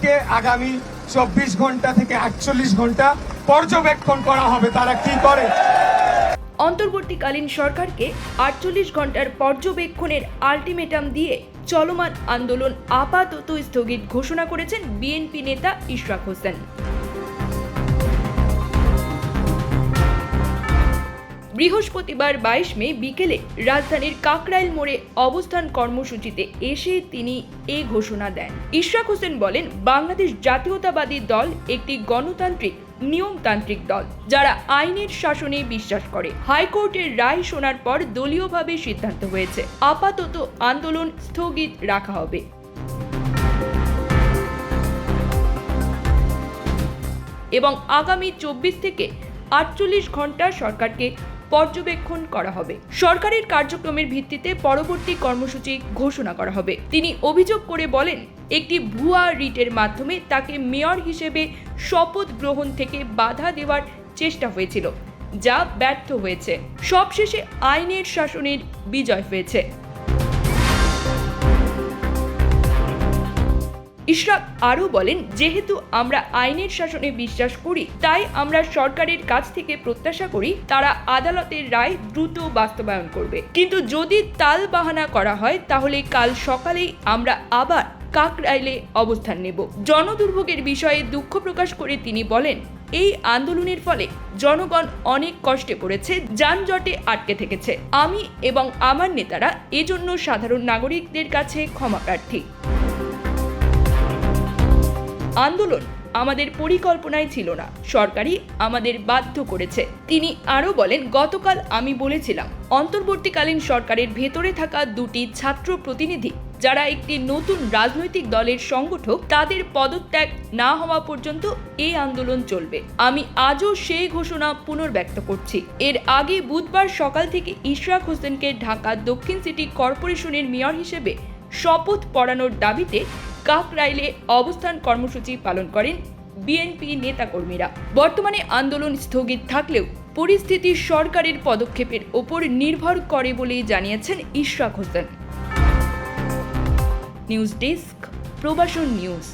তাদেরকে আগামী 24 ঘন্টা থেকে 48 ঘন্টা পর্যবেক্ষণ করা হবে তারা কি করে। অন্তর্বর্তীকালীন সরকারকে 48 ঘন্টার পর্যবেক্ষণের আলটিমেটাম দিয়ে চলমান আন্দোলন আপাতত স্থগিত ঘোষণা করেছেন বিএনপি নেতা ইশরাক হোসেন। বৃহস্পতিবার 22 মে বিকেলে রাজধানীর কাকরাইল মোড়ে অবস্থান কর্মসূচিতে এসে তিনি এই ঘোষণা দেন। ইশরাক হোসেন বলেন, বাংলাদেশ জাতীয়তাবাদী দল একটি গণতান্ত্রিক নিয়মতান্ত্রিক দল যারা আইনের শাসনে বিশ্বাস করে। হাইকোর্টের রায় শোনার পর দলীয়ভাবে সিদ্ধান্ত হয়েছে আপাতত আন্দোলন স্থগিত রাখা হবে। এবং আগামী 24 থেকে 48 ঘন্টা সরকারকে পর্যবেক্ষণ করা হবে। সরকারের কার্যক্রমের ভিত্তিতে পরবর্তী কর্মসূচি ঘোষণা করা হবে। তিনি অভিযোগ করে বলেন, একটি ভুয়া রিটের মাধ্যমে তাকে মেয়র হিসেবে শপথ গ্রহণ থেকে বাধা দেওয়ার চেষ্টা হয়েছিল, যা ব্যর্থ হয়েছে। সবশেষে আইনের শাসনের বিজয় হয়েছে। ইশরাক আরও বলেন, যেহেতু আমরা আইনের শাসনে বিশ্বাস করি, তাই আমরা সরকারের কাছ থেকে প্রত্যাশা করি তারা আদালতের রায় দ্রুত বাস্তবায়ন করবে। কিন্তু যদি তালবাহানা করা হয় তাহলে কাল সকালেই আমরা আবার কাকরাইলে অবস্থান নেব। জনদুর্ভোগের বিষয়ে দুঃখ প্রকাশ করে তিনি বলেন, এই আন্দোলনের ফলে জনগণ অনেক কষ্টে পড়েছে, যানজটে আটকে থেকেছে। আমি এবং আমার নেতারা এজন্য সাধারণ নাগরিকদের কাছে ক্ষমা প্রার্থী। আন্দোলন আমাদের পরিকল্পনায় ছিল না, সরকারই আমাদের বাধ্য করেছে। তিনি আরও বলেন, গতকাল আমি বলেছিলাম অন্তর্বর্তীকালীন সরকারের ভেতরে থাকা দুটি ছাত্র প্রতিনিধি যারা একটি নতুন রাজনৈতিক দলের সংগঠক, তাদের পদত্যাগ না হওয়া পর্যন্ত এই আন্দোলন চলবে। আমি আজও সেই ঘোষণা পুনর্ব্যক্ত করছি। এর আগে বুধবার সকাল থেকে ইশরাক হোসেনকে ঢাকা দক্ষিণ সিটি কর্পোরেশনের মেয়র হিসেবে শপথ পড়ানোর দাবিতে কাকরাইলে অবস্থান কর্মসূচি পালন করেন বিএনপি নেতাকর্মীরা। বর্তমানে আন্দোলন স্থগিত থাকলেও পরিস্থিতি সরকারের পদক্ষেপের ওপর নির্ভর করে বলে জানিয়েছেন Ishraq Hossain. News desk, Probashon news.